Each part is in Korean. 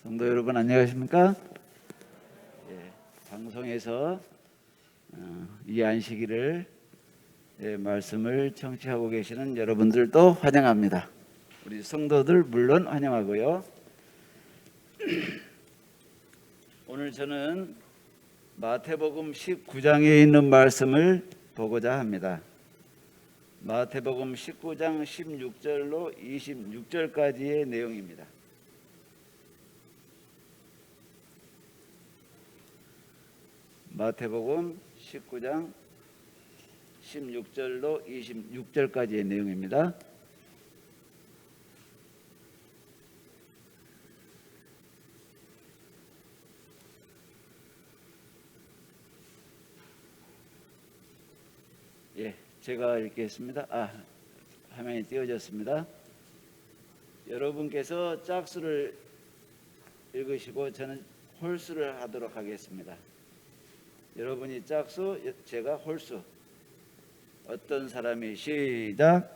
성도 여러분 안녕하십니까? 방송에서 이 안식일을 말씀을 청취하고 계시는 여러분들도 환영합니다. 우리 성도들 물론 환영하고요. 오늘 저는 마태복음 19장에 있는 말씀을 보고자 합니다. 마태복음 19장 16절로 26절까지의 내용입니다. 마태복음 19장 16절로 26절까지의 내용입니다. 제가 읽겠습니다. 화면이 띄어졌습니다. 여러분께서 짝수를 읽으시고 저는 홀수를 하도록 하겠습니다. 여러분이 짝수, 제가 홀수. 어떤 사람이 시작.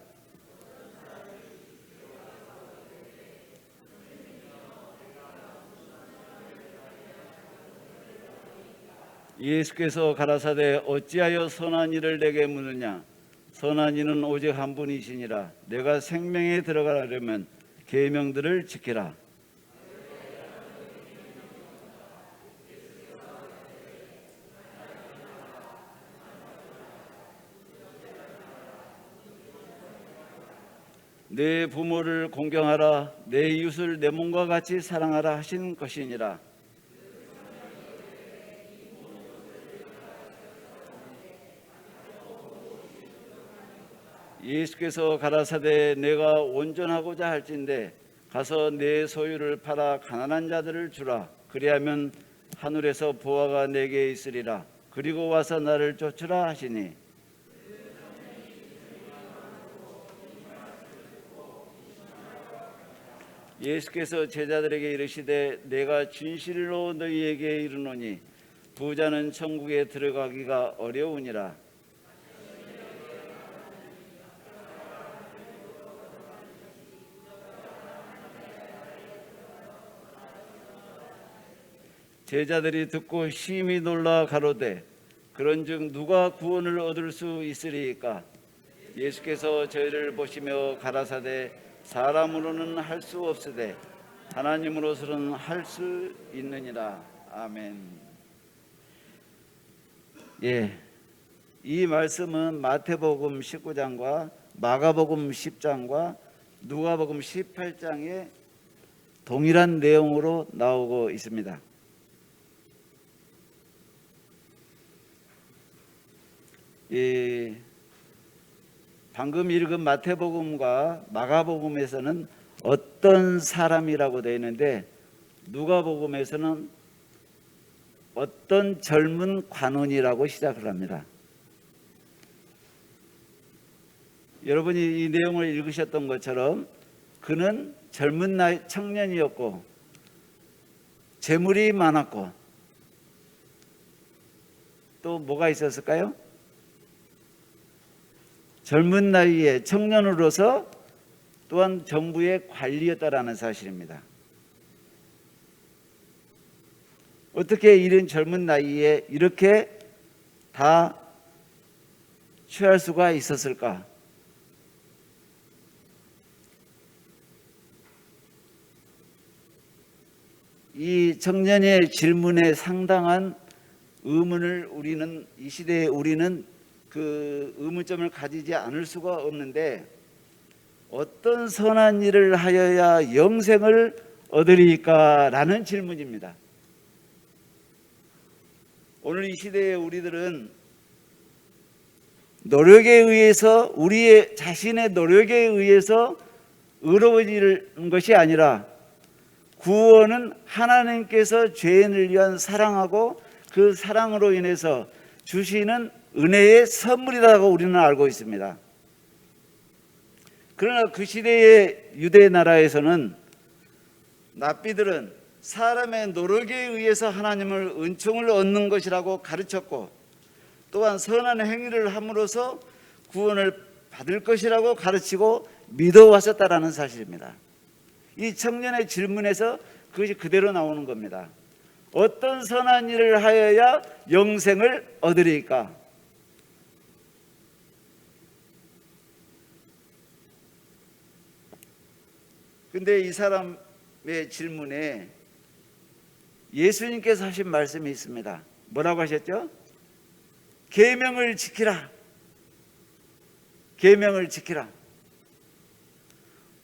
예수께서 가라사대 어찌하여 선한 이를 내게 묻느냐. 선한 이는 오직 한 분이시니라. 내가 생명에 들어가려면 계명들을 지키라. 내 부모를 공경하라. 내 이웃을 내 몸과 같이 사랑하라 하신 것이니라. 예수께서 가라사대 내가 온전하고자 할진대 가서 내 소유를 팔아 가난한 자들을 주라. 그리하면 하늘에서 보화가 내게 있으리라. 그리고 와서 나를 쫓으라 하시니 예수께서 제자들에게 이르시되 내가 진실로 너희에게 이르노니 부자는 천국에 들어가기가 어려우니라. 제자들이 듣고 심히 놀라 가로되 그런즉 누가 구원을 얻을 수 있으리이까? 예수께서 저희를 보시며 가라사대 사람으로는 할 수 없으되 하나님으로서는 할 수 있느니라. 아멘. 이 말씀은 마태복음 19장과 마가복음 10장과 누가복음 18장에 동일한 내용으로 나오고 있습니다. 방금 읽은 마태복음과 마가복음에서는 어떤 사람이라고 되어 있는데 누가복음에서는 어떤 젊은 관원이라고 시작을 합니다. 여러분이 이 내용을 읽으셨던 것처럼 그는 젊은 나이 청년이었고 재물이 많았고 또 뭐가 있었을까요? 젊은 나이에 청년으로서 또한 정부의 관리였다라는 사실입니다. 어떻게 이런 젊은 나이에 이렇게 다 취할 수가 있었을까? 이 청년의 질문에 상당한 의문을 우리는 이 시대에 그 의문점을 가지지 않을 수가 없는데 어떤 선한 일을 하여야 영생을 얻으리까라는 질문입니다. 오늘 이 시대에 우리들은 노력에 의해서 우리의 자신의 노력에 의해서 의로워지는 것이 아니라 구원은 하나님께서 죄인을 위한 사랑하고 그 사랑으로 인해서 주시는 은혜의 선물이라고 우리는 알고 있습니다. 그러나 그 시대의 유대 나라에서는 납비들은 사람의 노력에 의해서 하나님을 은총을 얻는 것이라고 가르쳤고 또한 선한 행위를 함으로써 구원을 받을 것이라고 가르치고 믿어왔었다라는 사실입니다. 이 청년의 질문에서 그것이 그대로 나오는 겁니다. 어떤 선한 일을 하여야 영생을 얻으리까? 근데 이 사람의 질문에 예수님께서 하신 말씀이 있습니다. 뭐라고 하셨죠? 계명을 지키라. 계명을 지키라.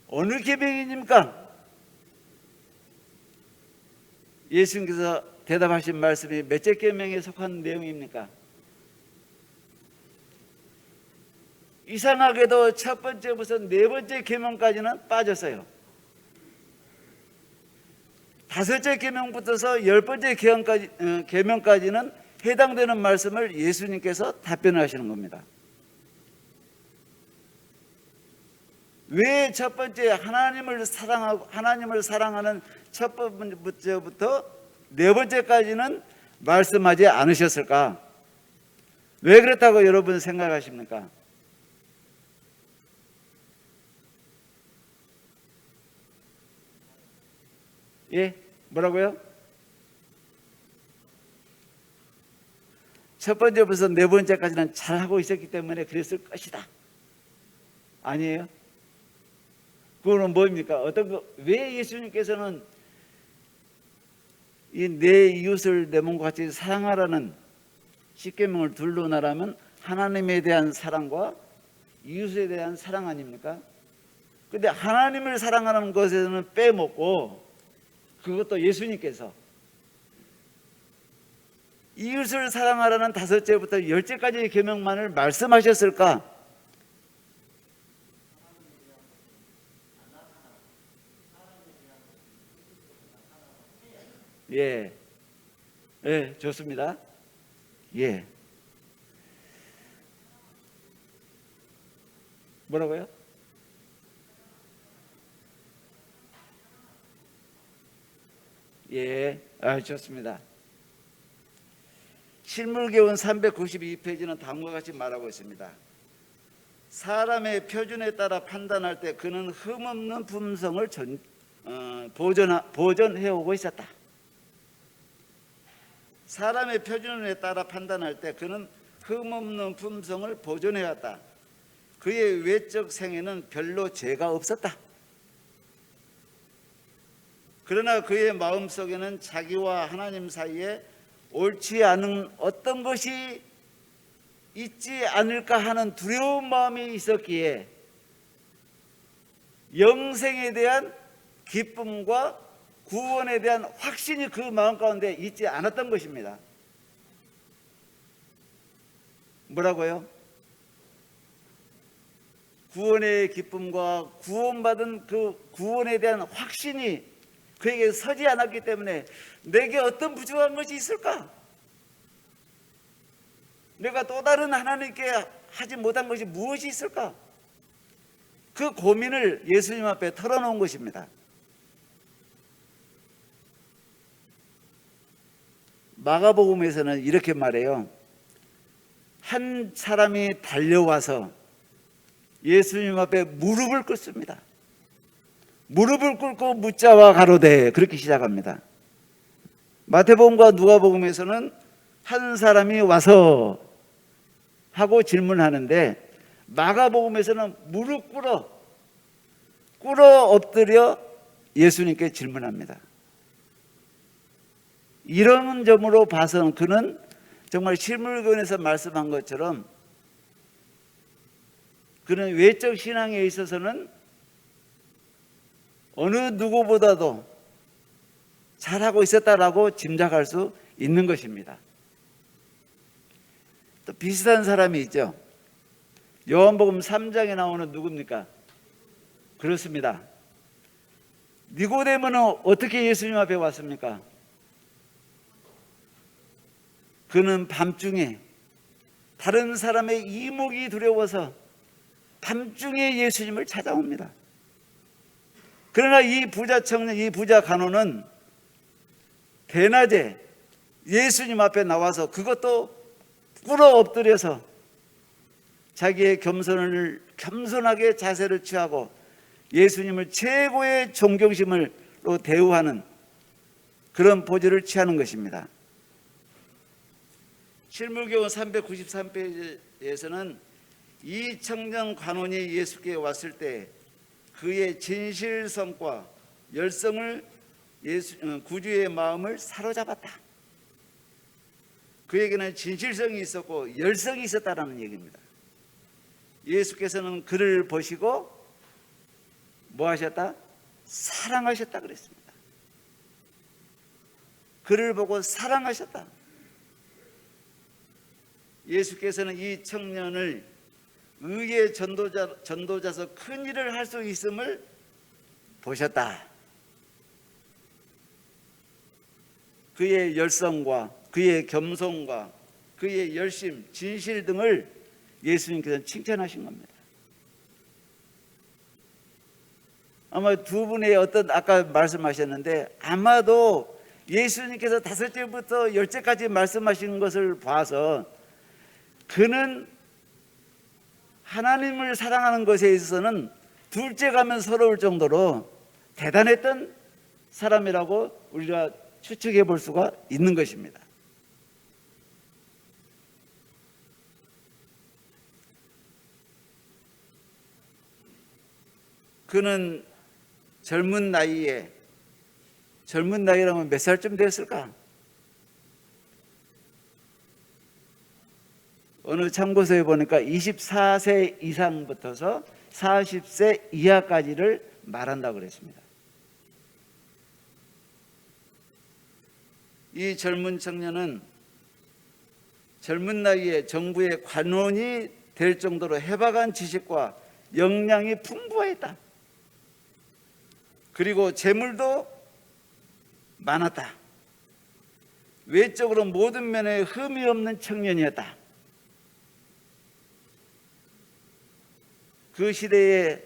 어느 계명입니까? 예수님께서 대답하신 말씀이 몇째 계명에 속한 내용입니까? 이상하게도 첫 번째부터 네 번째 계명까지는 빠졌어요. 다섯째 계명부터서 열 번째 계명까지는 해당되는 말씀을 예수님께서 답변하시는 겁니다. 왜 첫 번째 하나님을 사랑하는 첫 번째부터 네 번째까지는 말씀하지 않으셨을까? 왜 그렇다고 여러분 생각하십니까? 예? 뭐라고요? 첫 번째부터 네 번째까지는 잘하고 있었기 때문에 그랬을 것이다. 아니에요? 그거는 뭡니까? 왜 예수님께서는 이 내 이웃을 내 몸과 같이 사랑하라는 십계명을 둘로 나라면 하나님에 대한 사랑과 이웃에 대한 사랑 아닙니까? 근데 하나님을 사랑하는 것에는 빼먹고 그것도 예수님께서 이웃을 사랑하라는 다섯째부터 열째까지의 계명만을 말씀하셨을까? 예, 예, 좋습니다. 예, 뭐라고요? 예, 좋습니다. 실물교훈 392페이지는 다음과 같이 말하고 있습니다. 사람의 표준에 따라 판단할 때 그는 흠없는 품성을 보존해오고 있었다. 사람의 표준에 따라 판단할 때 그는 흠없는 품성을 보존해왔다. 그의 외적 생애는 별로 죄가 없었다. 그러나 그의 마음속에는 자기와 하나님 사이에 옳지 않은 어떤 것이 있지 않을까 하는 두려운 마음이 있었기에 영생에 대한 기쁨과 구원에 대한 확신이 그 마음 가운데 있지 않았던 것입니다. 뭐라고요? 구원의 기쁨과 구원받은 그 구원에 대한 확신이 그에게 서지 않았기 때문에 내게 어떤 부족한 것이 있을까? 내가 또 다른 하나님께 하지 못한 것이 무엇이 있을까? 그 고민을 예수님 앞에 털어놓은 것입니다. 마가복음에서는 이렇게 말해요. 한 사람이 달려와서 예수님 앞에 무릎을 꿇습니다. 무릎을 꿇고 묻자와 가로되, 그렇게 시작합니다. 마태복음과 누가복음에서는 한 사람이 와서 하고 질문하는데, 마가복음에서는 무릎 꿇어 엎드려 예수님께 질문합니다. 이런 점으로 봐서는 그는 정말 실물교훈에서 말씀한 것처럼 그는 외적 신앙에 있어서는 어느 누구보다도 잘하고 있었다라고 짐작할 수 있는 것입니다. 또 비슷한 사람이 있죠. 요한복음 3장에 나오는 누굽니까? 그렇습니다. 니고데모는 어떻게 예수님 앞에 왔습니까? 그는 밤중에 다른 사람의 이목이 두려워서 밤중에 예수님을 찾아옵니다. 그러나 이 부자 청년, 이 부자 간호는 대낮에 예수님 앞에 나와서 그것도 꿇어 엎드려서 자기의 겸손하게 자세를 취하고 예수님을 최고의 존경심으로 대우하는 그런 포즈를 취하는 것입니다. 실물교훈 393페이지에서는 이 청년 관원이 예수께 왔을 때 그의 진실성과 열성을 구주의 마음을 사로잡았다. 그에게는 진실성이 있었고 열성이 있었다라는 얘기입니다. 예수께서는 그를 보시고 뭐 하셨다? 사랑하셨다 그랬습니다. 그를 보고 사랑하셨다. 예수께서는 이 청년을 의의 전도자서 큰 일을 할 수 있음을 보셨다. 그의 열성과 그의 겸손과 그의 열심, 진실 등을 예수님께서는 칭찬하신 겁니다. 아마 두 분의 아까 말씀하셨는데 아마도 예수님께서 5제부터 10제까지 말씀하신 것을 봐서 그는 하나님을 사랑하는 것에 있어서는 둘째 가면 서러울 정도로 대단했던 사람이라고 우리가 추측해 볼 수가 있는 것입니다. 그는 젊은 나이라면 몇 살쯤 되었을까? 어느 참고서에 보니까 24세 이상부터서 40세 이하까지를 말한다고 그랬습니다. 이 젊은 청년은 젊은 나이에 정부의 관원이 될 정도로 해박한 지식과 역량이 풍부했다. 그리고 재물도 많았다. 외적으로 모든 면에 흠이 없는 청년이었다. 그 시대에는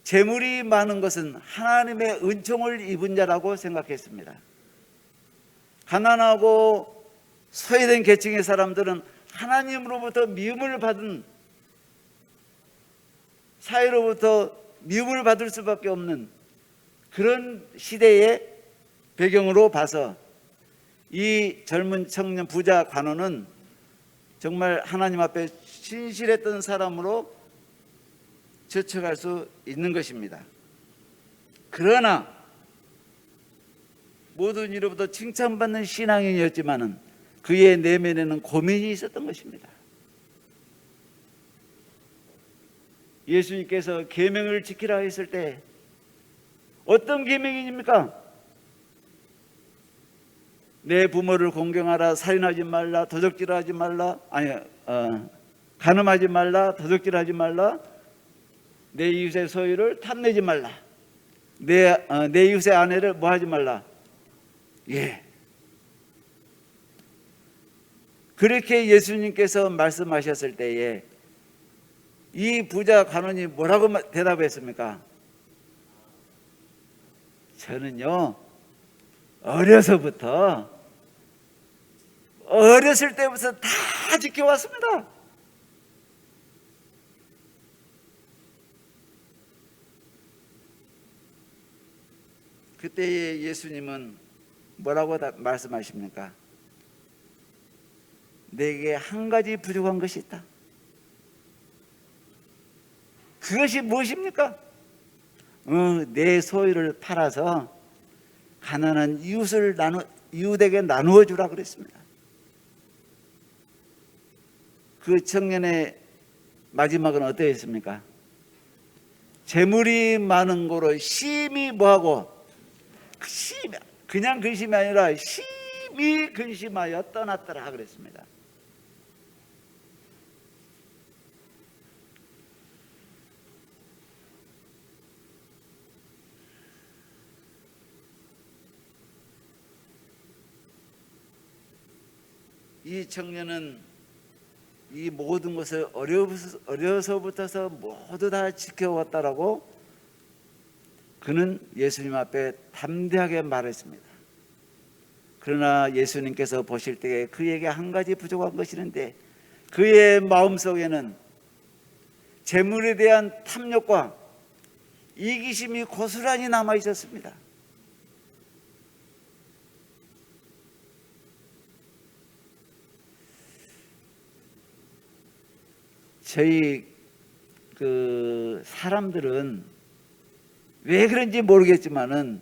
재물이 많은 것은 하나님의 은총을 입은 자라고 생각했습니다. 가난하고 소외된 계층의 사람들은 하나님으로부터 미움을 받은, 사회로부터 미움을 받을 수밖에 없는 그런 시대의 배경으로 봐서 이 젊은 청년 부자 관원은 정말 하나님 앞에 신실했던 사람으로 추측할 수 있는 것입니다. 그러나 모든 이로부터 칭찬받는 신앙인이었지만은 그의 내면에는 고민이 있었던 것입니다. 예수님께서 계명을 지키라 했을 때 어떤 계명입니까? 내 부모를 공경하라, 살인하지 말라, 도적질하지 말라, 간음하지 말라, 도적질하지 말라, 내 이웃의 소유를 탐내지 말라, 내 이웃의 아내를 뭐 하지 말라. 예. 그렇게 예수님께서 말씀하셨을 때에 이 부자 관원이 뭐라고 대답했습니까? 저는요, 어렸을 때부터 다 지켜왔습니다. 그때의 예수님은 뭐라고 말씀하십니까? 내게 한 가지 부족한 것이 있다. 그것이 무엇입니까? 내 소유를 팔아서 가난한 이웃에게 나누어 주라 그랬습니다. 그 청년의 마지막은 어떠했습니까? 재물이 많은 거로 심히 뭐하고, 그냥 근심이 아니라 심히 근심하여 떠났더라 그랬습니다. 이 청년은 이 모든 것을 어려서부터 모두 다 지켜왔다라고 그는 예수님 앞에 담대하게 말했습니다. 그러나 예수님께서 보실 때에 그에게 한 가지 부족한 것이 있는데 그의 마음속에는 재물에 대한 탐욕과 이기심이 고스란히 남아 있었습니다. 저희 그 사람들은 왜 그런지 모르겠지만은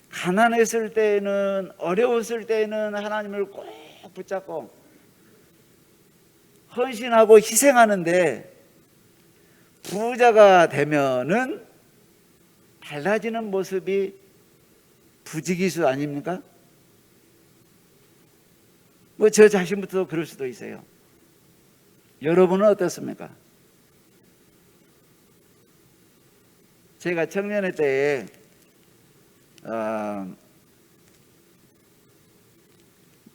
가난했을 때는, 어려웠을 때는 하나님을 꼭 붙잡고 헌신하고 희생하는데 부자가 되면은 달라지는 모습이 부지기수 아닙니까? 뭐 저 자신부터 그럴 수도 있어요. 여러분은 어떻습니까? 제가 청년회 때에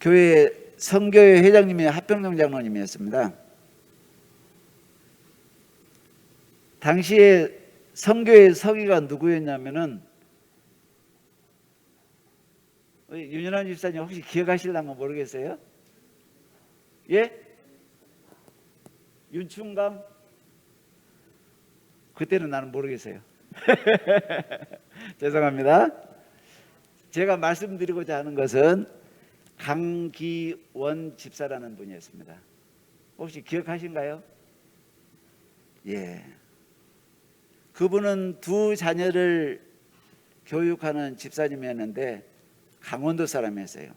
교회 성교회 회장님이 하평동 장로님이었습니다. 당시에 성교회 서기가 누구였냐면은, 윤현환 집사님 혹시 기억하실랑가 모르겠어요? 예? 윤충강? 그때는 나는 모르겠어요. 죄송합니다. 제가 말씀드리고자 하는 것은 강기원 집사라는 분이었습니다. 혹시 기억하신가요? 예. 그분은 두 자녀를 교육하는 집사님이었는데 강원도 사람이었어요.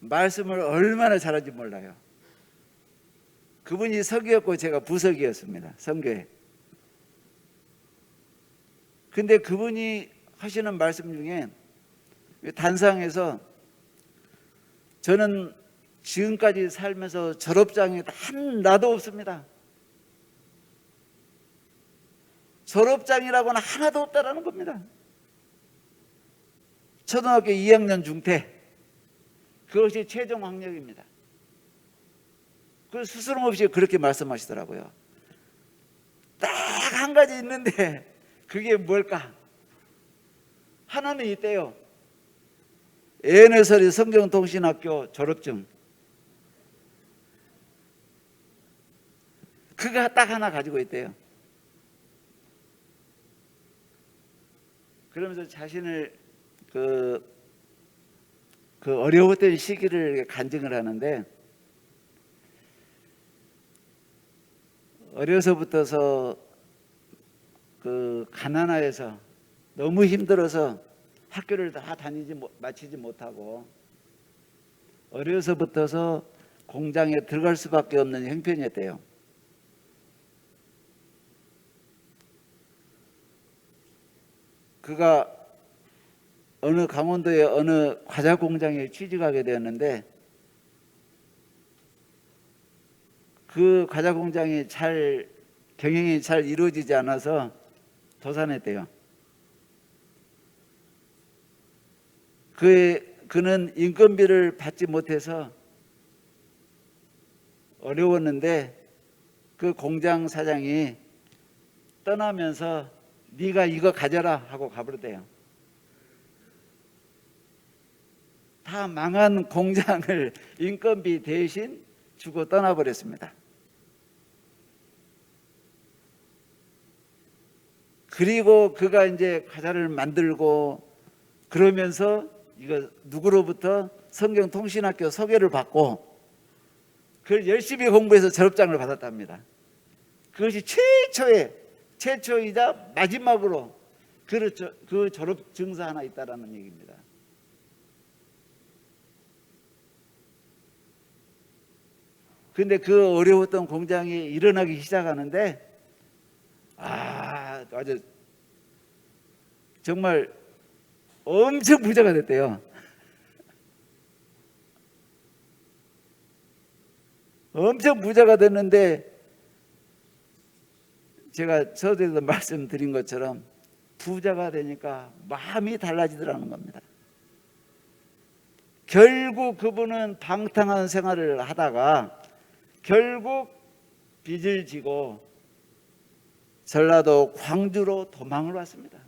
말씀을 얼마나 잘하는지 몰라요. 그분이 서기였고 제가 부서기였습니다. 선교회. 근데 그분이 하시는 말씀 중에 단상에서, 저는 지금까지 살면서 졸업장이 하나도 없습니다. 졸업장이라고는 하나도 없다라는 겁니다. 초등학교 2학년 중퇴, 그것이 최종 학력입니다. 그 스스럼 없이 그렇게 말씀하시더라고요. 딱 한 가지 있는데 그게 뭘까? 하나는 있대요. 에너서리 성경통신학교 졸업증. 그거 딱 하나 가지고 있대요. 그러면서 자신을 그 어려웠던 시기를 간증을 하는데, 어려서부터서 그 가난하여서 너무 힘들어서 학교를 다 마치지 못하고 어려서부터서 공장에 들어갈 수밖에 없는 형편이었대요. 그가 어느 강원도의 어느 과자 공장에 취직하게 되었는데, 그 과자 공장이 경영이 잘 이루어지지 않아서 도산했대요. 그는 인건비를 받지 못해서 어려웠는데, 그 공장 사장이 떠나면서 네가 이거 가져라 하고 가버렸대요. 다 망한 공장을 인건비 대신 주고 떠나버렸습니다. 그리고 그가 이제 과자를 만들고 그러면서 이거 누구로부터 성경통신학교 소개를 받고 그걸 열심히 공부해서 졸업장을 받았답니다. 그것이 최초이자 마지막으로 그 졸업 증서 하나 있다라는 얘기입니다. 근데 그 어려웠던 공장이 일어나기 시작하는데, 아주 정말 엄청 부자가 됐대요. 엄청 부자가 됐는데, 제가 서두에도 말씀드린 것처럼 부자가 되니까 마음이 달라지더라는 겁니다. 결국 그분은 방탕한 생활을 하다가 결국 빚을 지고 전라도 광주로 도망을 왔습니다.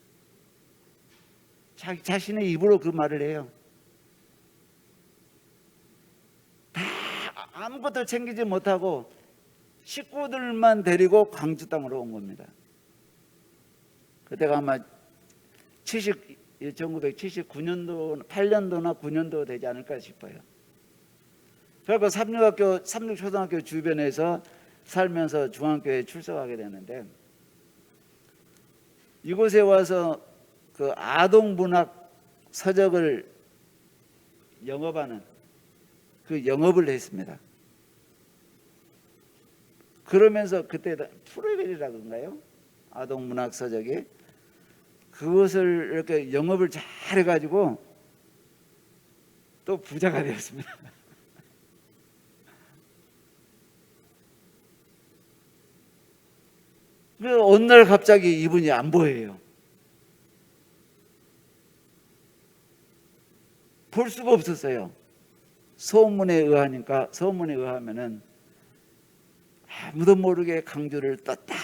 자신의 입으로 그 말을 해요. 다 아무것도 챙기지 못하고 식구들만 데리고 광주 땅으로 온 겁니다. 그때가 아마 1979년도, 8년도나 9년도 되지 않을까 싶어요. 그래서 삼육초등학교 주변에서 살면서 중앙교회에 출석하게 되는데, 이곳에 와서 그 아동문학 서적을 영업하는 그 영업을 했습니다. 그러면서 그때 프로벨이라던가요? 아동문학 서적이 그것을 이렇게 영업을 잘 해가지고 또 부자가 되었습니다. 그 어느 날 갑자기 이분이 안 보여요. 볼 수가 없었어요. 소문에 의하면은 아무도 모르게 강주를 떴다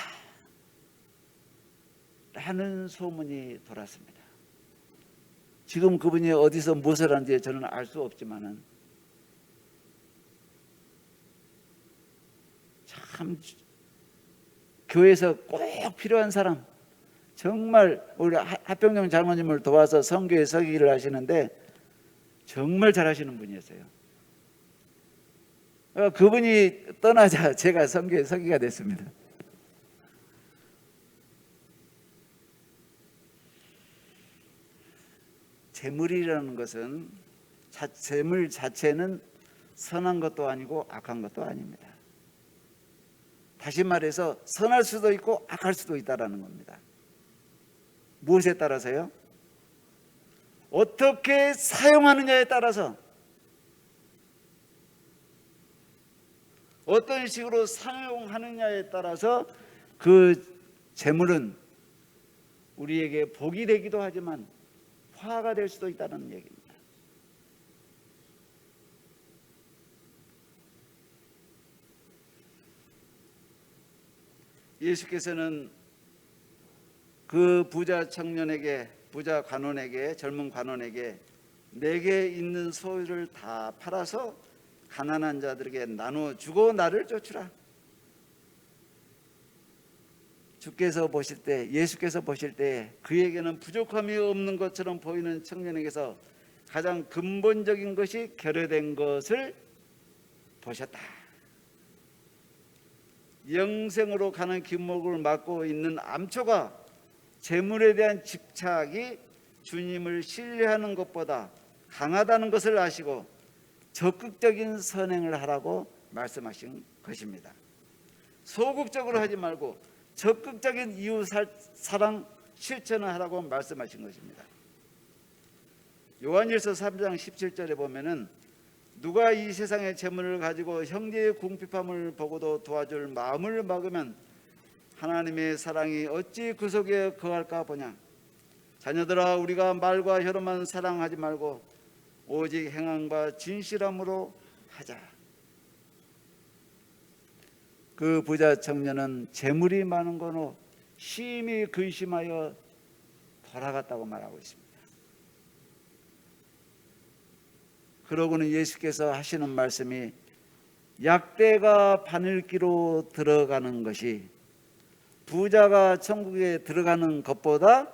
하는 소문이 돌았습니다. 지금 그분이 어디서 무엇을 하는지 저는 알 수 없지만은 참 교회에서 꼭 필요한 사람, 정말 우리 하평영 장로님을 도와서 선교에 서기를 하시는데 정말 잘하시는 분이었어요. 그분이 떠나자 제가 선교에 서기가 됐습니다. 재물이라는 것은 재물 자체는 선한 것도 아니고 악한 것도 아닙니다. 다시 말해서 선할 수도 있고 악할 수도 있다는 겁니다. 무엇에 따라서요? 어떻게 사용하느냐에 따라서, 어떤 식으로 사용하느냐에 따라서 그 재물은 우리에게 복이 되기도 하지만 화가 될 수도 있다는 얘기입니다. 예수께서는 그 부자 청년에게, 부자 관원에게, 젊은 관원에게 내게 있는 소유를 다 팔아서 가난한 자들에게 나눠주고 나를 쫓으라. 예수께서 보실 때 그에게는 부족함이 없는 것처럼 보이는 청년에게서 가장 근본적인 것이 결여된 것을 보셨다. 영생으로 가는 길목을 막고 있는 암초가 재물에 대한 집착이 주님을 신뢰하는 것보다 강하다는 것을 아시고 적극적인 선행을 하라고 말씀하신 것입니다. 소극적으로 하지 말고 적극적인 이웃 사랑 실천을 하라고 말씀하신 것입니다. 요한일서 3장 17절에 보면은 누가 이 세상의 재물을 가지고 형제의 궁핍함을 보고도 도와줄 마음을 먹으면 하나님의 사랑이 어찌 그 속에 거할까 보냐. 자녀들아, 우리가 말과 혀로만 사랑하지 말고 오직 행함과 진실함으로 하자. 그 부자 청년은 재물이 많은 거로 심히 근심하여 돌아갔다고 말하고 있습니다. 그러고는 예수께서 하시는 말씀이 약대가 바늘기로 들어가는 것이 부자가 천국에 들어가는 것보다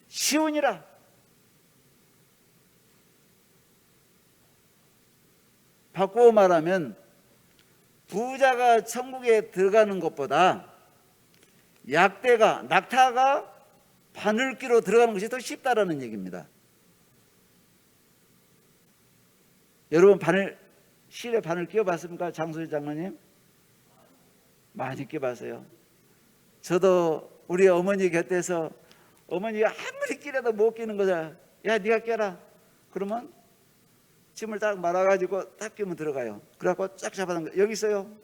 쉬우니라. 바꾸어 말하면 부자가 천국에 들어가는 것보다 낙타가 바늘기로 들어가는 것이 더 쉽다라는 얘기입니다. 여러분 실에 바늘 끼워봤습니까? 장소희 장로님? 많이 끼워봤어요. 저도 우리 어머니 곁에서 어머니가 아무리 끼려도 못 끼는 거잖아. 야, 네가 껴라. 그러면 침을 딱 말아가지고 딱 끼면 들어가요. 그래갖고 쫙 잡아당겨. 여기 있어요.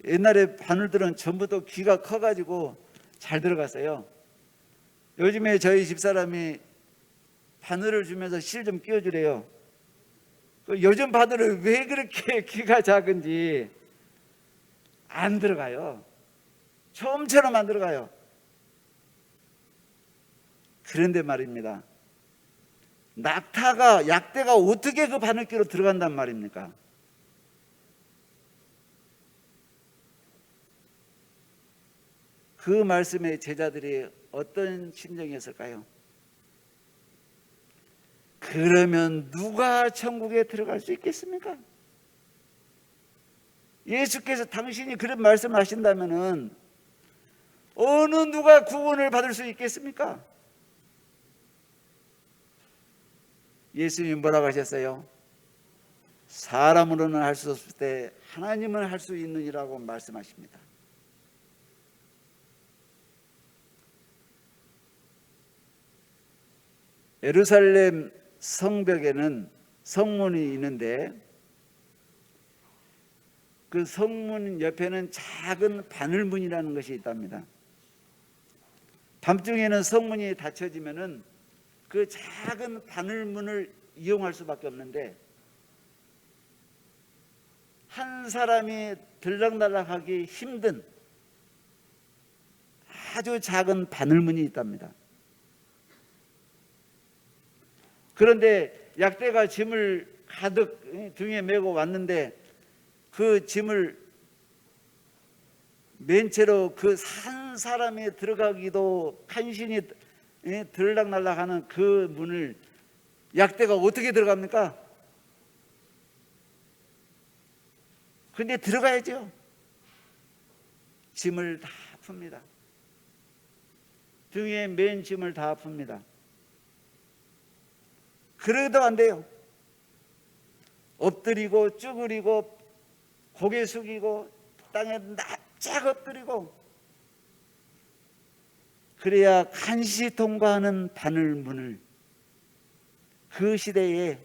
옛날에 바늘들은 전부 다 귀가 커가지고 잘 들어갔어요. 요즘에 저희 집사람이 바늘을 주면서 실 좀 끼워주래요. 요즘 바늘은 왜 그렇게 귀가 작은지 안 들어가요. 처음처럼 안 들어가요. 그런데 말입니다. 약대가 어떻게 그 바늘귀로 들어간단 말입니까? 그 말씀에 제자들이 어떤 심정이었을까요? 그러면 누가 천국에 들어갈 수 있겠습니까? 예수께서 당신이 그런 말씀하신다면은 어느 누가 구원을 받을 수 있겠습니까? 예수님이 뭐라고 하셨어요? 사람으로는 할 수 없을 때 하나님은 할 수 있느니라고 말씀하십니다. 예루살렘 성벽에는 성문이 있는데 그 성문 옆에는 작은 바늘문이라는 것이 있답니다. 밤중에는 성문이 닫혀지면은 그 작은 바늘문을 이용할 수밖에 없는데 한 사람이 들락날락하기 힘든 아주 작은 바늘문이 있답니다. 그런데 약대가 짐을 가득 등에 메고 왔는데 그 짐을 맨 채로 그 한 사람이 들어가기도 간신히 들락날락하는 그 문을 약대가 어떻게 들어갑니까? 근데 들어가야죠. 짐을 다 풉니다. 등에 맨 짐을 다 풉니다. 그래도 안 돼요. 엎드리고 쭈그리고 고개 숙이고 땅에 납작 엎드리고 그래야 간신히 통과하는 바늘문을 그 시대에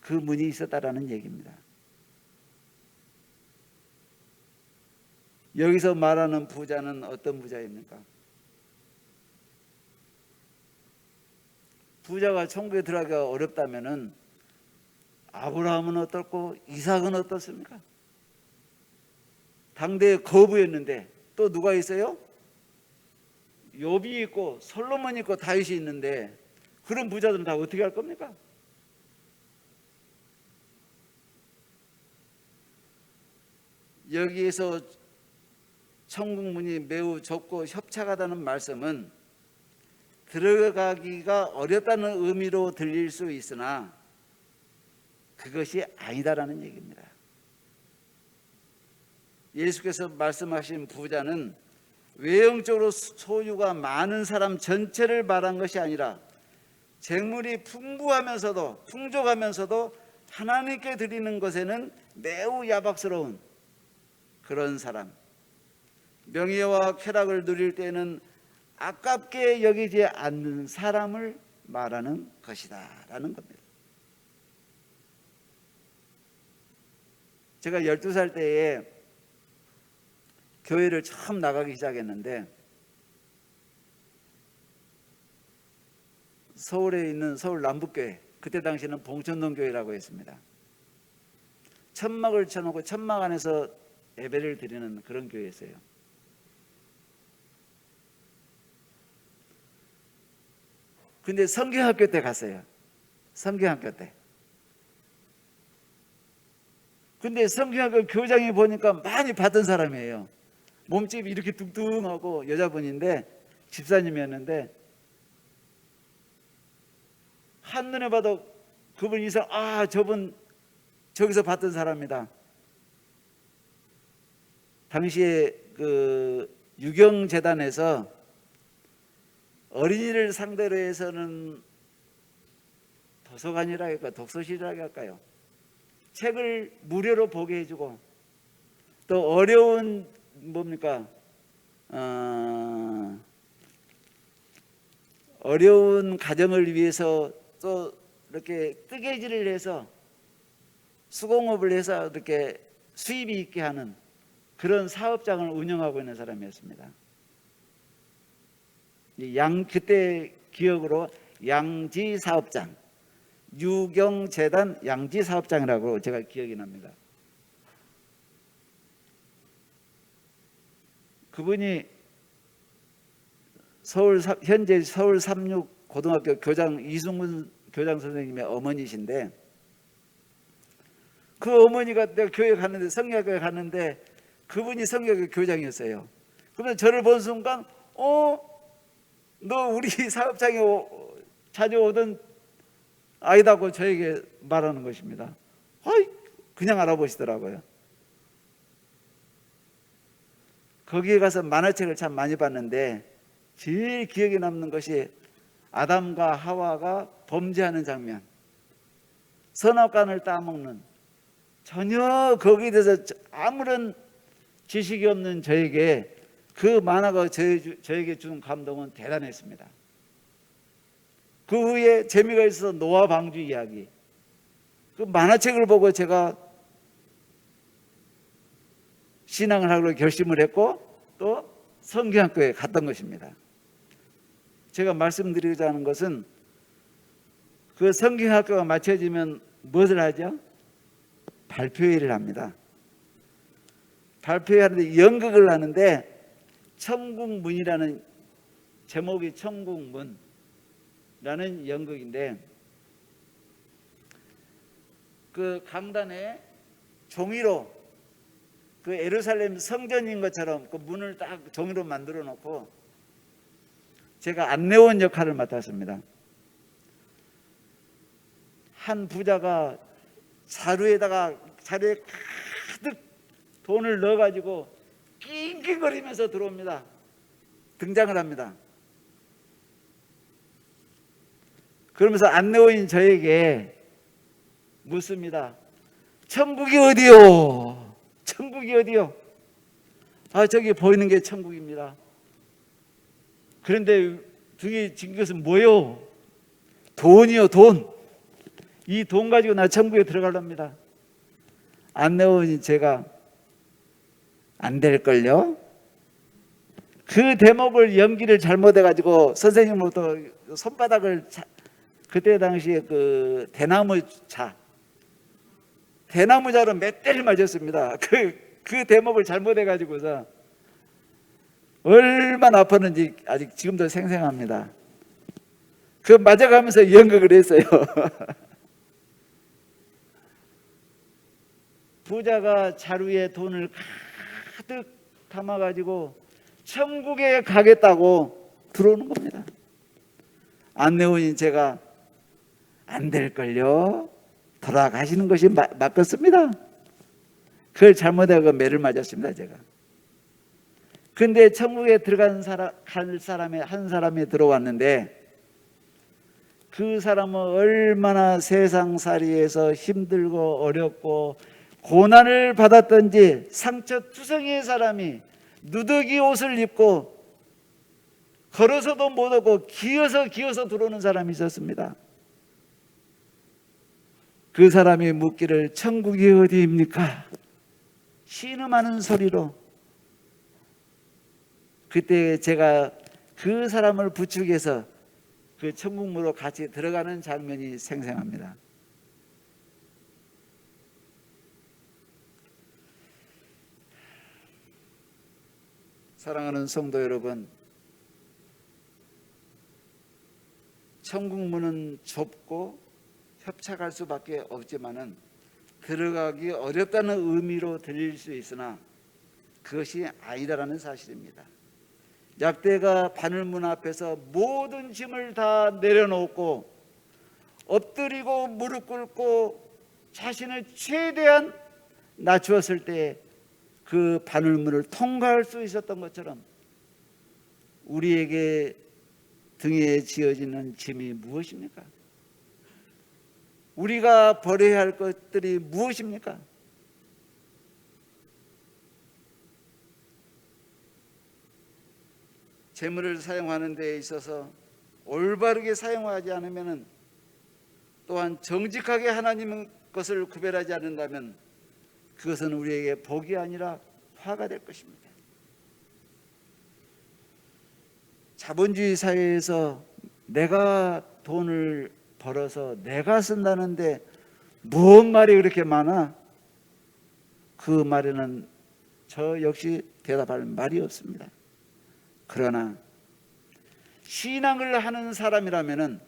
그 문이 있었다라는 얘기입니다. 여기서 말하는 부자는 어떤 부자입니까? 부자가 천국에 들어가기가 어렵다면은 아브라함은 어떻고 이삭은 어떻습니까? 당대에 거부였는데 또 누가 있어요? 욥이 있고 솔로몬이 있고 다윗이 있는데 그런 부자들은 다 어떻게 할 겁니까? 여기에서 천국 문이 매우 좁고 협착하다는 말씀은 들어가기가 어렵다는 의미로 들릴 수 있으나 그것이 아니다라는 얘기입니다. 예수께서 말씀하신 부자는 외형적으로 소유가 많은 사람 전체를 말한 것이 아니라 재물이 풍부하면서도 풍족하면서도 하나님께 드리는 것에는 매우 야박스러운 그런 사람, 명예와 쾌락을 누릴 때는 아깝게 여기지 않는 사람을 말하는 것이다 라는 겁니다. 제가 12살 때에 교회를 처음 나가기 시작했는데 서울에 있는 서울 남북교회, 그때 당시에는 봉천동교회라고 했습니다. 천막을 쳐놓고 천막 안에서 예배를 드리는 그런 교회였어요. 근데 성경학교 때 갔어요. 성경학교 때. 근데 성경학교 교장이 보니까 많이 받은 사람이에요. 몸집이 이렇게 뚱뚱하고 여자분인데 집사님이었는데 한눈에 봐도 그분 이상, 아 저분 저기서 받던 사람이다. 당시에 그 유경재단에서 어린이를 상대로 해서는 도서관이라 할까요? 독서실이라고 할까요? 책을 무료로 보게 해주고 또 어려운 뭡니까? 어려운 가정을 위해서 또 이렇게 뜨개질을 해서 수공업을 해서 이렇게 수입이 있게 하는 그런 사업장을 운영하고 있는 사람이었습니다. 그때 기억으로 양지사업장, 유경재단 양지사업장이라고 제가 기억이 납니다. 그분이 현재 서울 36 고등학교 교장 이승문 교장 선생님의 어머니신데 그 어머니가 내가 교회 갔는데 성경학교에 갔는데 그분이 성경학교 교장이었어요. 그러면 저를 본 순간 너 우리 사업장에 자주 오던 아니다고 저에게 말하는 것입니다. 그냥 알아보시더라고요. 거기에 가서 만화책을 참 많이 봤는데 제일 기억에 남는 것이 아담과 하와가 범죄하는 장면, 선악과를 따먹는, 전혀 거기에 대해서 아무런 지식이 없는 저에게 그 만화가 저에게 준 감동은 대단했습니다. 그 후에 재미가 있어서 노아 방주 이야기, 그 만화책을 보고 제가 신앙을 하기로 결심을 했고 또 성경학교에 갔던 것입니다. 제가 말씀드리고자 하는 것은 그 성경학교가 마쳐지면 무엇을 하죠? 발표회를 합니다. 발표회 하는데 연극을 하는데 천국문이라는 제목이 천국문이라는 연극인데 그 강단에 종이로 그 예루살렘 성전인 것처럼 그 문을 딱 종이로 만들어 놓고 제가 안내원 역할을 맡았습니다. 한 부자가 자루에 가득 돈을 넣어가지고 낑낑거리면서 들어옵니다. 등장을 합니다. 그러면서 안내원인 저에게 묻습니다. 천국이 어디요? 천국이 어디요? 저기 보이는 게 천국입니다. 그런데 등에 진 것은 뭐요? 돈이요, 돈. 이 돈 가지고 나 천국에 들어가랍니다. 안내원이 제가 안 될걸요? 그 대목을 연기를 잘못해가지고 선생님으로부터 손바닥을 그때 당시에 그 대나무자로 몇 대를 맞았습니다. 그 대목을 잘못해가지고서 얼마나 아팠는지 아직 지금도 생생합니다. 그 맞아가면서 연극을 했어요. 부자가 자루에 돈을 가득 담아가지고 천국에 가겠다고 들어오는 겁니다. 안내원인 제가 안 될걸요? 돌아가시는 것이 맞겠습니다. 그걸 잘못하고 매를 맞았습니다. 제가. 근데 천국에 들어간 한 사람이 들어왔는데 그 사람은 얼마나 세상살이에서 힘들고 어렵고 고난을 받았던지 상처투성이의 사람이 누더기 옷을 입고 걸어서도 못 오고 기어서 들어오는 사람이 있었습니다. 그 사람이 묻기를 천국이 어디입니까? 신음하는 소리로. 그때 제가 그 사람을 부축해서 그 천국문으로 같이 들어가는 장면이 생생합니다. 사랑하는 성도 여러분, 천국문은 좁고 협착할 수밖에 없지만은 들어가기 어렵다는 의미로 들릴 수 있으나 그것이 아니다라는 사실입니다. 약대가 바늘문 앞에서 모든 짐을 다 내려놓고 엎드리고 무릎 꿇고 자신을 최대한 낮추었을 때 그 바늘문을 통과할 수 있었던 것처럼 우리에게 등에 지어지는 짐이 무엇입니까? 우리가 버려야 할 것들이 무엇입니까? 재물을 사용하는 데 있어서 올바르게 사용하지 않으면, 또한 정직하게 하나님 것을 구별하지 않는다면 그것은 우리에게 복이 아니라 화가 될 것입니다. 자본주의 사회에서 내가 돈을 벌어서 내가 쓴다는데 무슨 말이 그렇게 많아? 그 말에는 저 역시 대답할 말이 없습니다. 그러나 신앙을 하는 사람이라면은,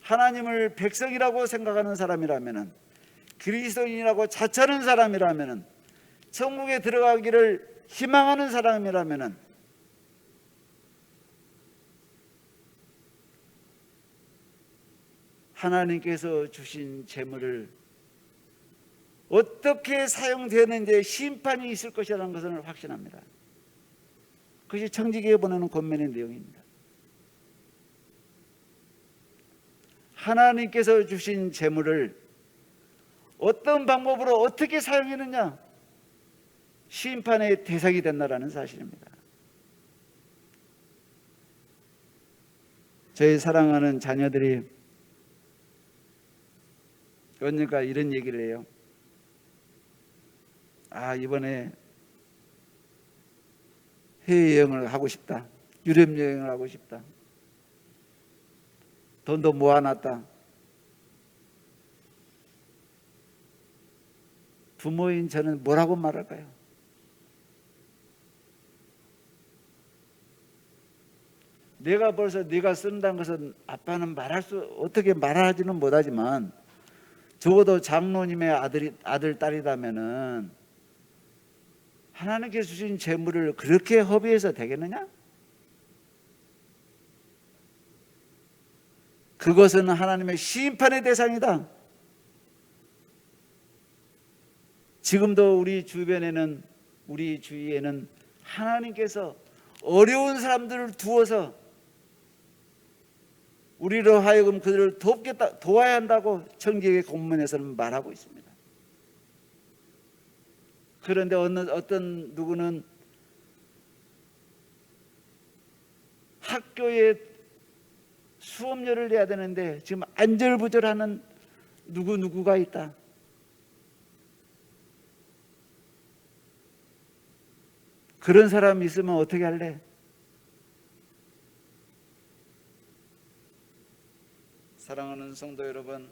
하나님을 백성이라고 생각하는 사람이라면은, 그리스도인이라고 자처하는 사람이라면은, 천국에 들어가기를 희망하는 사람이라면은 하나님께서 주신 재물을 어떻게 사용되는지 심판이 있을 것이라는 것을 확신합니다. 그것이 청지기에 보내는 권면의 내용입니다. 하나님께서 주신 재물을 어떤 방법으로 어떻게 사용했느냐, 심판의 대상이 된다라는 사실입니다. 저희 사랑하는 자녀들이 언젠가 이런 얘기를 해요. 이번에 해외여행을 하고 싶다. 유럽 여행을 하고 싶다. 돈도 모아놨다. 부모인 저는 뭐라고 말할까요? 내가 벌써 네가 쓴다는 것은 아빠는 어떻게 말하지는 못하지만 적어도 장로님의 아들 딸이라면은 하나님께 주신 재물을 그렇게 허비해서 되겠느냐? 그것은 하나님의 심판의 대상이다. 지금도 우리 주변에는, 우리 주위에는 하나님께서 어려운 사람들을 두어서 우리로 하여금 그들을 도와야 한다고 청지기의 공문에서는 말하고 있습니다. 그런데 어떤 누구는 학교에 수업료를 내야 되는데 지금 안절부절하는 누구가 있다. 그런 사람이 있으면 어떻게 할래? 사랑하는 성도 여러분,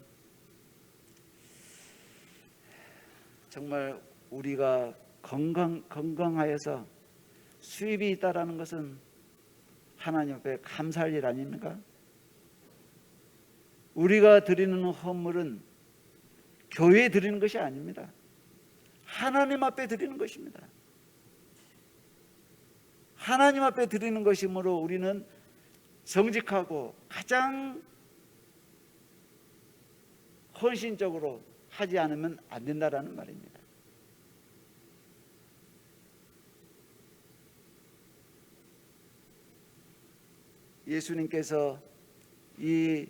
정말 우리가 건강하여서 수입이 있다라는 것은 하나님 앞에 감사할 일 아닙니까? 우리가 드리는 헌물은 교회에 드리는 것이 아닙니다. 하나님 앞에 드리는 것입니다. 하나님 앞에 드리는 것이므로 우리는 정직하고 가장 헌신적으로 하지 않으면 안 된다라는 말입니다. 예수님께서 이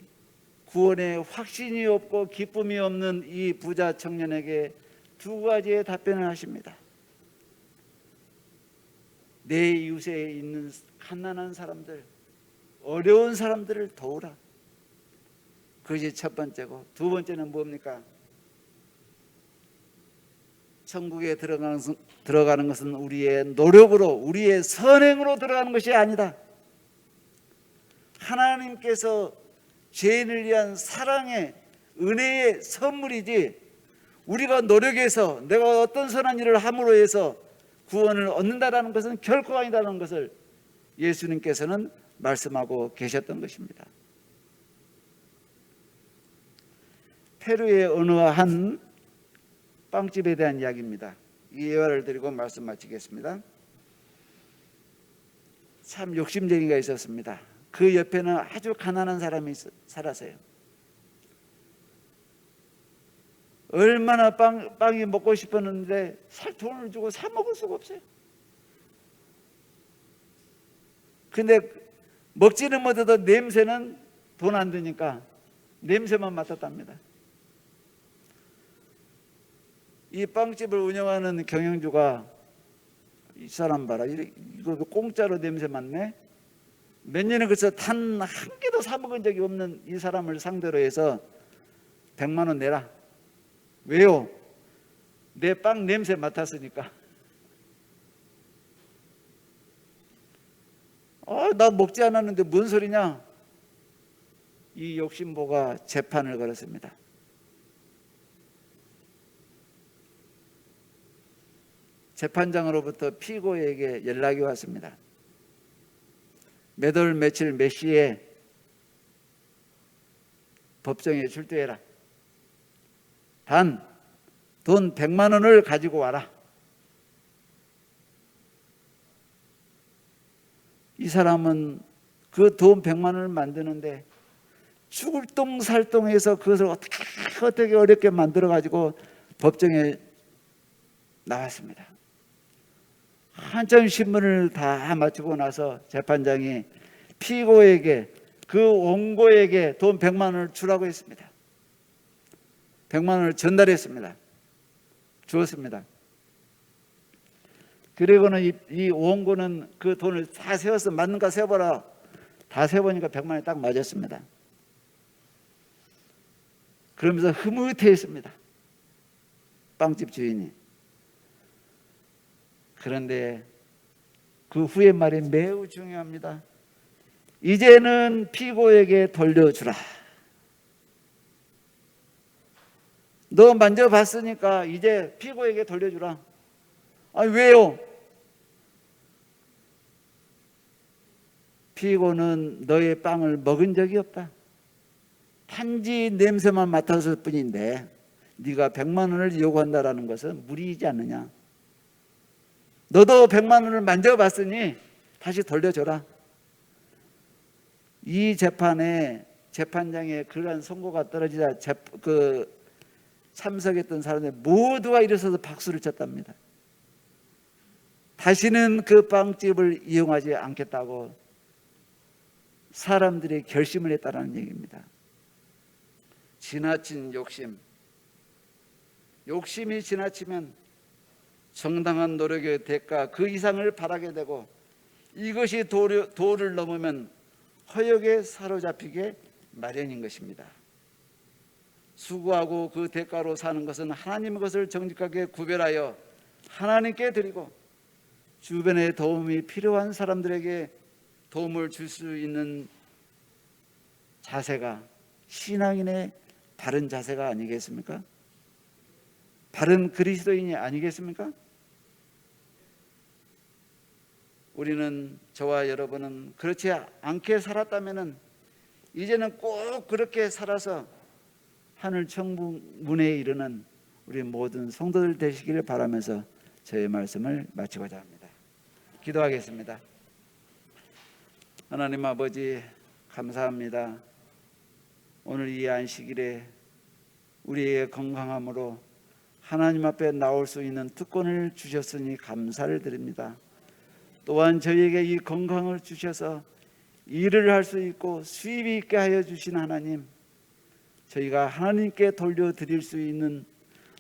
구원에 확신이 없고 기쁨이 없는 이 부자 청년에게 두 가지의 답변을 하십니다. 내 이웃에 있는 갓난한 사람들, 어려운 사람들을 도우라. 그것이 첫 번째고, 두 번째는 뭡니까? 천국에 들어가는 것은 우리의 노력으로, 우리의 선행으로 들어가는 것이 아니다. 하나님께서 죄인을 위한 사랑의 은혜의 선물이지, 우리가 노력해서 내가 어떤 선한 일을 함으로 해서 구원을 얻는다라는 것은 결코 아니다라는 것을 예수님께서는 말씀하고 계셨던 것입니다. 페루의 어느 한 빵집에 대한 이야기입니다. 이 예화를 드리고 말씀 마치겠습니다. 참 욕심쟁이가 있었습니다. 그 옆에는 아주 가난한 사람이 살았어요. 얼마나 빵이 먹고 싶었는데 살 돈을 주고 사 먹을 수가 없어요. 근데 먹지는 못해도 냄새는 돈 안 드니까 냄새만 맡았답니다. 이 빵집을 운영하는 경영주가 이 사람 봐라, 이거 공짜로 냄새 맡네. 몇 년에 걸쳐 단 한 개도 사 먹은 적이 없는 이 사람을 상대로 해서 100만 원 내라. 왜요? 내 빵 냄새 맡았으니까. 나 먹지 않았는데 뭔 소리냐? 이 욕심보가 재판을 걸었습니다. 재판장으로부터 피고에게 연락이 왔습니다. 몇 월 며칠 몇 시에 법정에 출두해라. 단 돈 100만 원을 가지고 와라. 이 사람은 그 돈 100만 원을 만드는데 출동살동해서 그것을 어떻게 어렵게 만들어 가지고 법정에 나왔습니다. 한참 신문을 다 마치고 나서 재판장이 피고에게, 그 원고에게 돈 100만 원을 주라고 했습니다. 100만 원을 전달했습니다. 주었습니다. 그리고는 이 원고는 그 돈을 다 세워서 맞는가 세어보라. 다 세어보니까 100만 원이 딱 맞았습니다. 그러면서 흐뭇해했습니다. 빵집 주인이. 그런데 그 후의 말이 매우 중요합니다. 이제는 피고에게 돌려주라. 너 만져봤으니까 이제 피고에게 돌려주라. 아니 왜요? 피고는 너의 빵을 먹은 적이 없다. 단지 냄새만 맡았을 뿐인데 네가 100만 원을 요구한다라는 것은 무리이지 않느냐. 너도 100만 원을 만져봤으니 다시 돌려줘라. 이 재판에 재판장에 그러한 선고가 떨어지자 참석했던 사람들 모두가 일어서서 박수를 쳤답니다. 다시는 그 빵집을 이용하지 않겠다고 사람들이 결심을 했다는 얘기입니다. 지나친 욕심이 지나치면 정당한 노력의 대가 그 이상을 바라게 되고, 이것이 도를 넘으면 허역에 사로잡히게 마련인 것입니다. 수고하고 그 대가로 사는 것은 하나님의 것을 정직하게 구별하여 하나님께 드리고 주변에 도움이 필요한 사람들에게 도움을 줄 수 있는 자세가 신앙인의 바른 자세가 아니겠습니까? 바른 그리스도인이 아니겠습니까? 우리는, 저와 여러분은 그렇지 않게 살았다면 이제는 꼭 그렇게 살아서 하늘 천국문에 이르는 우리 모든 성도들 되시기를 바라면서 저의 말씀을 마치고자 합니다. 기도하겠습니다. 하나님 아버지, 감사합니다. 오늘 이 안식일에 우리의 건강함으로 하나님 앞에 나올 수 있는 특권을 주셨으니 감사를 드립니다. 또한 저희에게 이 건강을 주셔서 일을 할 수 있고 수입이 있게 하여 주신 하나님, 저희가 하나님께 돌려드릴 수 있는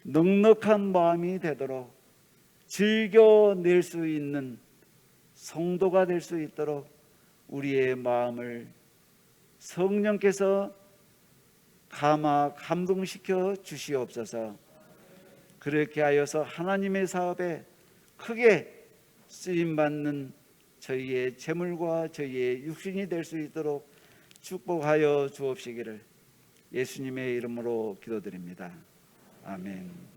넉넉한 마음이 되도록 즐겨낼 수 있는 성도가 될 수 있도록 우리의 마음을 성령께서 감동시켜 주시옵소서. 그렇게 하여서 하나님의 사업에 크게 쓰임받는 저희의 재물과 저희의 육신이 될 수 있도록 축복하여 주옵시기를 예수님의 이름으로 기도드립니다. 아멘.